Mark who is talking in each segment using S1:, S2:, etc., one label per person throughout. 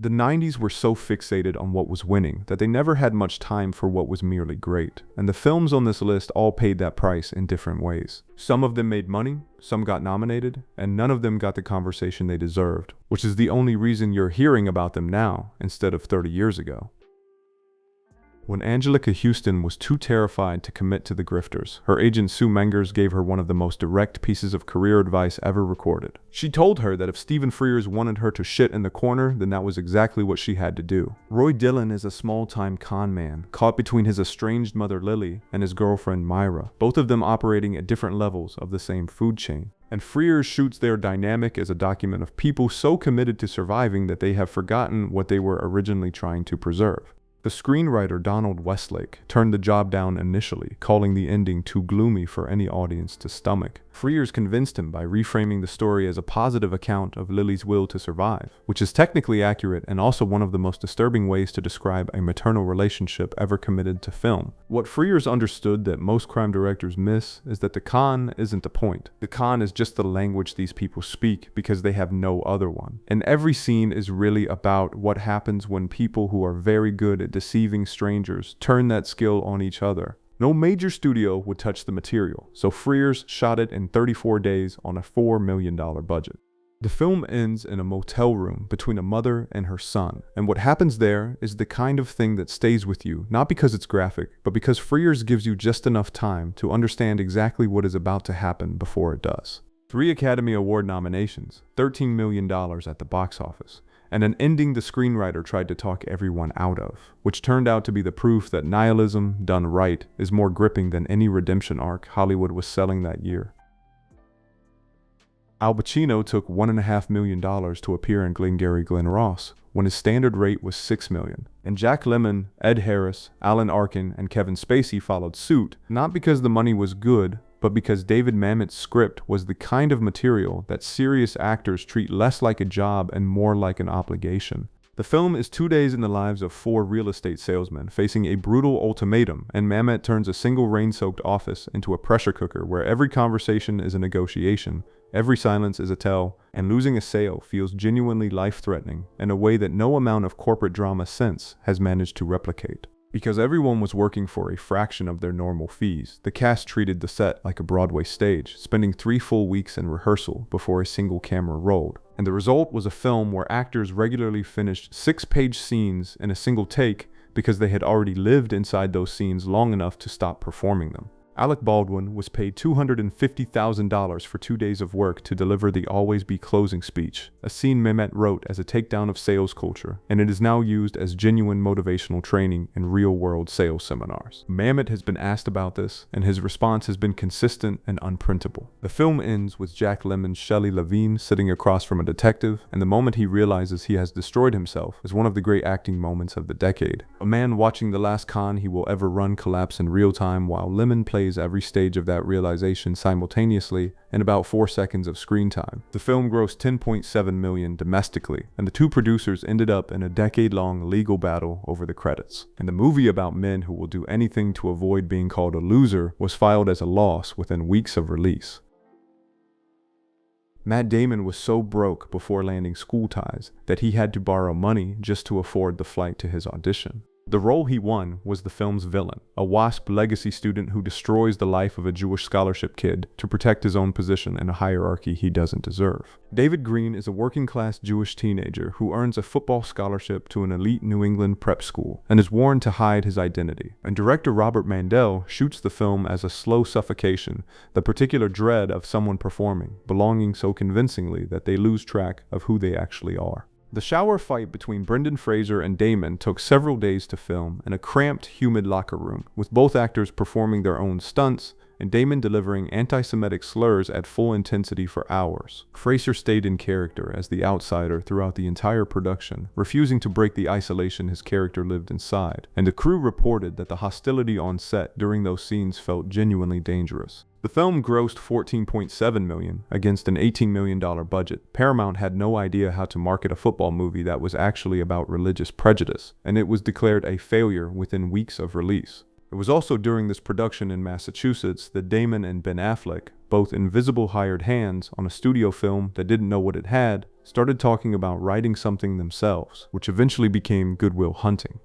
S1: The 90s were so fixated on what was winning that they never had much time for what was merely great, and the films on this list all paid that price in different ways. Some of them made money, some got nominated, and none of them got the conversation they deserved, which is the only reason you're hearing about them now instead of 30 years ago. When Anjelica Huston was too terrified to commit to the Grifters, her agent Sue Mengers gave her one of the most direct pieces of career advice ever recorded. She told her that if Stephen Frears wanted her to shit in the corner, then that was exactly what she had to do. Roy Dillon is a small-time con man, caught between his estranged mother Lily and his girlfriend Myra, both of them operating at different levels of the same food chain. And Frears shoots their dynamic as a document of people so committed to surviving that they have forgotten what they were originally trying to preserve. The screenwriter Donald Westlake turned the job down initially, calling the ending too gloomy for any audience to stomach. Frears convinced him by reframing the story as a positive account of Lily's will to survive, which is technically accurate and also one of the most disturbing ways to describe a maternal relationship ever committed to film. What Frears understood that most crime directors miss is that the con isn't the point. The con is just the language these people speak because they have no other one. And every scene is really about what happens when people who are very good at deceiving strangers turn that skill on each other. No major studio would touch the material, so Frears shot it in 34 days on a $4 million budget. The film ends in a motel room between a mother and her son, and what happens there is the kind of thing that stays with you, not because it's graphic, but because Frears gives you just enough time to understand exactly what is about to happen before it does. 3 Academy Award nominations, $13 million at the box office, and an ending the screenwriter tried to talk everyone out of, which turned out to be the proof that nihilism, done right, is more gripping than any redemption arc Hollywood was selling that year. Al Pacino took $1.5 million to appear in Glengarry Glen Ross, when his standard rate was $6 million. And Jack Lemmon, Ed Harris, Alan Arkin, and Kevin Spacey followed suit, not because the money was good, but because David Mamet's script was the kind of material that serious actors treat less like a job and more like an obligation. The film is 2 days in the lives of 4 real estate salesmen facing a brutal ultimatum, and Mamet turns a single rain-soaked office into a pressure cooker where every conversation is a negotiation, every silence is a tell, and losing a sale feels genuinely life-threatening in a way that no amount of corporate drama since has managed to replicate. Because everyone was working for a fraction of their normal fees, the cast treated the set like a Broadway stage, spending 3 full weeks in rehearsal before a single camera rolled. And the result was a film where actors regularly finished 6-page scenes in a single take because they had already lived inside those scenes long enough to stop performing them. Alec Baldwin was paid $250,000 for 2 days of work to deliver the Always Be closing speech, a scene Mamet wrote as a takedown of sales culture, and it is now used as genuine motivational training in real-world sales seminars. Mamet has been asked about this, and his response has been consistent and unprintable. The film ends with Jack Lemmon's Shelley Levine sitting across from a detective, and the moment he realizes he has destroyed himself is one of the great acting moments of the decade. A man watching the last con he will ever run collapse in real time while Lemmon plays every stage of that realization simultaneously in about 4 seconds of screen time. The film grossed $10.7 million domestically, and the 2 producers ended up in a decade-long legal battle over the credits. And the movie about men who will do anything to avoid being called a loser was filed as a loss within weeks of release. Matt Damon was so broke before landing School Ties that he had to borrow money just to afford the flight to his audition. The role he won was the film's villain, a WASP legacy student who destroys the life of a Jewish scholarship kid to protect his own position in a hierarchy he doesn't deserve. David Green is a working-class Jewish teenager who earns a football scholarship to an elite New England prep school and is warned to hide his identity. And director Robert Mandel shoots the film as a slow suffocation, the particular dread of someone performing, belonging so convincingly that they lose track of who they actually are. The shower fight between Brendan Fraser and Damon took several days to film in a cramped, humid locker room, with both actors performing their own stunts and Damon delivering anti-Semitic slurs at full intensity for hours. Fraser stayed in character as the outsider throughout the entire production, refusing to break the isolation his character lived inside, and the crew reported that the hostility on set during those scenes felt genuinely dangerous. The film grossed $14.7 million against an $18 million budget. Paramount had no idea how to market a football movie that was actually about religious prejudice, and it was declared a failure within weeks of release. It was also during this production in Massachusetts that Damon and Ben Affleck, both invisible hired hands on a studio film that didn't know what it had, started talking about writing something themselves, which eventually became Good Will Hunting.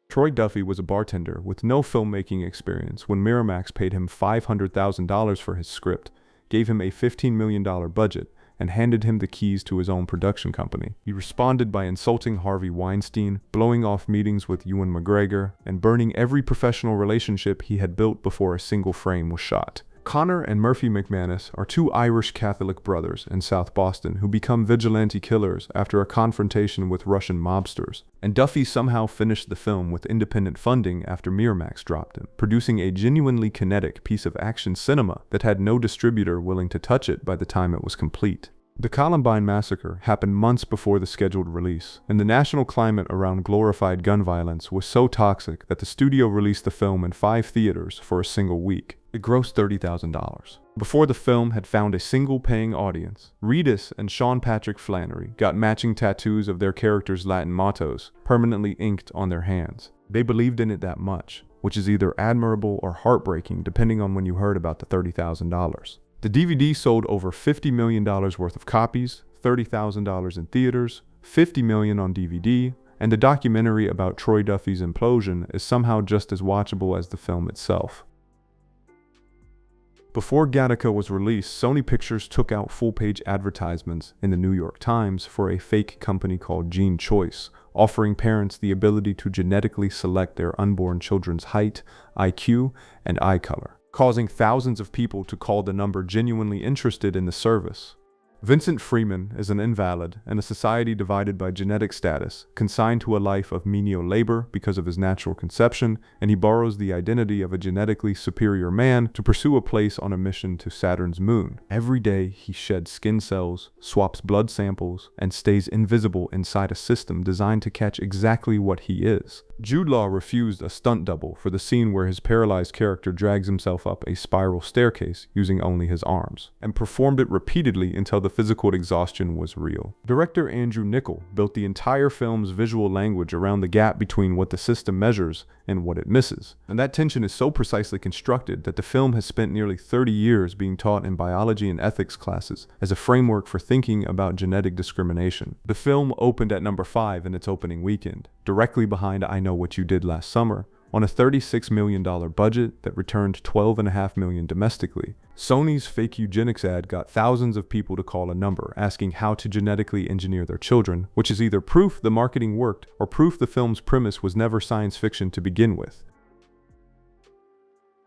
S1: Troy Duffy was a bartender with no filmmaking experience when Miramax paid him $500,000 for his script, gave him a $15 million budget, and handed him the keys to his own production company. He responded by insulting Harvey Weinstein, blowing off meetings with Ewan McGregor, and burning every professional relationship he had built before a single frame was shot. Connor and Murphy McManus are two Irish Catholic brothers in South Boston who become vigilante killers after a confrontation with Russian mobsters, and Duffy somehow finished the film with independent funding after Miramax dropped him, producing a genuinely kinetic piece of action cinema that had no distributor willing to touch it by the time it was complete. The Columbine massacre happened months before the scheduled release, and the national climate around glorified gun violence was so toxic that the studio released the film in 5 theaters for a single week. It grossed $30,000. Before the film had found a single paying audience, Ravenous and Sean Patrick Flannery got matching tattoos of their characters' Latin mottos permanently inked on their hands. They believed in it that much, which is either admirable or heartbreaking depending on when you heard about the $30,000. The DVD sold over $50 million worth of copies, $30,000 in theaters, $50 million on DVD, and the documentary about Troy Duffy's implosion is somehow just as watchable as the film itself. Before Gattaca was released, Sony Pictures took out full-page advertisements in the New York Times for a fake company called Gene Choice, offering parents the ability to genetically select their unborn children's height, IQ, and eye color, causing thousands of people to call the number genuinely interested in the service. Vincent Freeman is an invalid in a society divided by genetic status, consigned to a life of menial labor because of his natural conception, and he borrows the identity of a genetically superior man to pursue a place on a mission to Saturn's moon. Every day he sheds skin cells, swaps blood samples, and stays invisible inside a system designed to catch exactly what he is. Jude Law refused a stunt double for the scene where his paralyzed character drags himself up a spiral staircase using only his arms, and performed it repeatedly until the physical exhaustion was real. Director Andrew Niccol built the entire film's visual language around the gap between what the system measures and what it misses, and that tension is so precisely constructed that the film has spent nearly 30 years being taught in biology and ethics classes as a framework for thinking about genetic discrimination. The film opened at number 5 in its opening weekend, directly behind I Know What You Did Last Summer, on a $36 million budget that returned $12.5 million domestically. Sony's fake eugenics ad got thousands of people to call a number asking how to genetically engineer their children, which is either proof the marketing worked or proof the film's premise was never science fiction to begin with.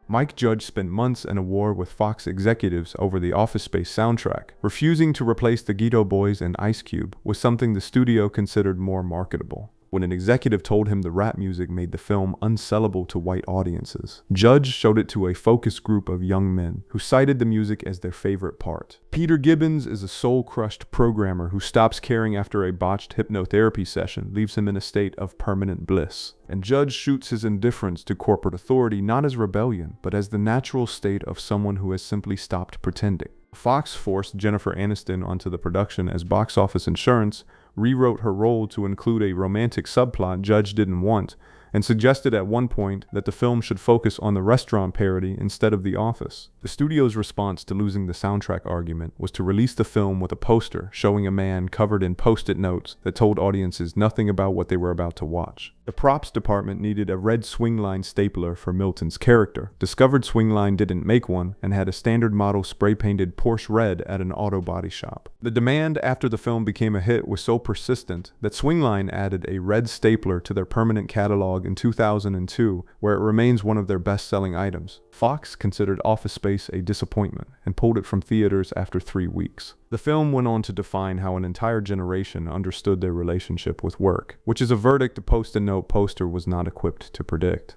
S1: Mike Judge spent months in a war with Fox executives over the Office Space soundtrack, refusing to replace the Geto Boys and Ice Cube with something the studio considered more marketable. When an executive told him the rap music made the film unsellable to white audiences, Judge showed it to a focus group of young men who cited the music as their favorite part. Peter Gibbons is a soul-crushed programmer who stops caring after a botched hypnotherapy session leaves him in a state of permanent bliss. And Judge shoots his indifference to corporate authority not as rebellion, but as the natural state of someone who has simply stopped pretending. Fox forced Jennifer Aniston onto the production as box office insurance, rewrote her role to include a romantic subplot Judge didn't want, and suggested at one point that the film should focus on the restaurant parody instead of The Office. The studio's response to losing the soundtrack argument was to release the film with a poster showing a man covered in post-it notes that told audiences nothing about what they were about to watch. The props department needed a red swingline stapler for Milton's character. Discovered Swingline didn't make one and had a standard model spray-painted Porsche red at an auto body shop. The demand after the film became a hit was so persistent that Swingline added a red stapler to their permanent catalog in 2002, where it remains one of their best-selling items. Fox considered Office Space a disappointment and pulled it from theaters after 3 weeks. The film went on to define how an entire generation understood their relationship with work, which is a verdict a Post-it note poster was not equipped to predict.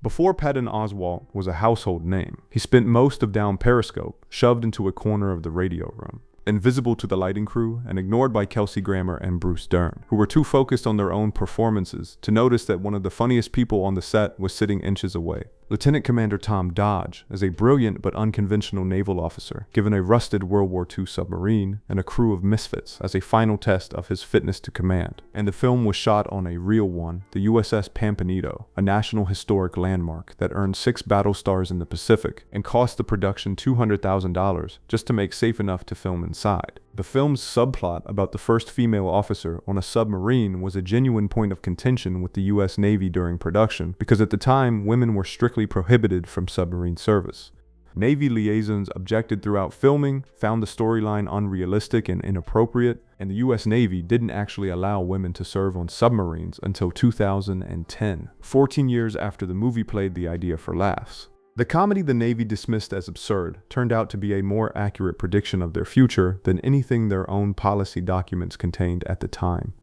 S1: Before Patton Oswalt was a household name, he spent most of down Periscope shoved into a corner of the radio room, invisible to the lighting crew and ignored by Kelsey Grammer and Bruce Dern, who were too focused on their own performances to notice that one of the funniest people on the set was sitting inches away. Lieutenant Commander Tom Dodge is a brilliant but unconventional naval officer given a rusted World War II submarine and a crew of misfits as a final test of his fitness to command. And the film was shot on a real one, the USS Pampanito, a National Historic Landmark that earned 6 battle stars in the Pacific and cost the production $200,000 just to make safe enough to film inside. The film's subplot about the first female officer on a submarine was a genuine point of contention with the US Navy during production because at the time, women were strictly prohibited from submarine service. Navy liaisons objected throughout filming, found the storyline unrealistic and inappropriate, and the US Navy didn't actually allow women to serve on submarines until 2010, 14 years after the movie played the idea for laughs. The comedy the Navy dismissed as absurd turned out to be a more accurate prediction of their future than anything their own policy documents contained at the time.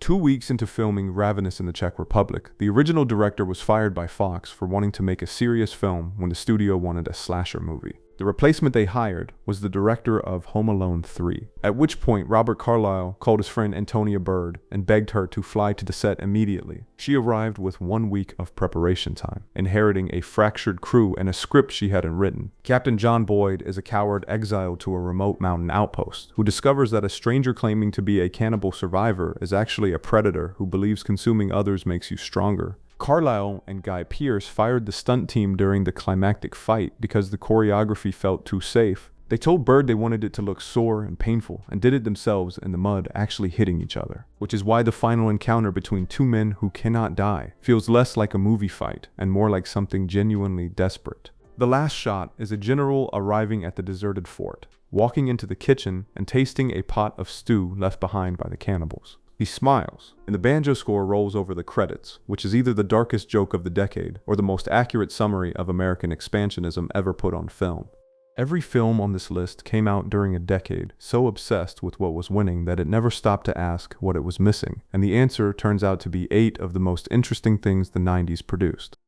S1: 2 weeks into filming Ravenous in the Czech Republic, the original director was fired by Fox for wanting to make a serious film when the studio wanted a slasher movie. The replacement they hired was the director of Home Alone 3, at which point Robert Carlyle called his friend Antonia Bird and begged her to fly to the set immediately. She arrived with 1 week of preparation time, inheriting a fractured crew and a script she hadn't written. Captain John Boyd is a coward exiled to a remote mountain outpost, who discovers that a stranger claiming to be a cannibal survivor is actually a predator who believes consuming others makes you stronger. Carlyle and Guy Pearce fired the stunt team during the climactic fight because the choreography felt too safe. They told Bird they wanted it to look sore and painful and did it themselves in the mud, actually hitting each other. Which is why the final encounter between 2 men who cannot die feels less like a movie fight and more like something genuinely desperate. The last shot is a general arriving at the deserted fort, walking into the kitchen and tasting a pot of stew left behind by the cannibals. He smiles, and the banjo score rolls over the credits, which is either the darkest joke of the decade or the most accurate summary of American expansionism ever put on film. Every film on this list came out during a decade so obsessed with what was winning that it never stopped to ask what it was missing, and the answer turns out to be 8 of the most interesting things the 90s produced.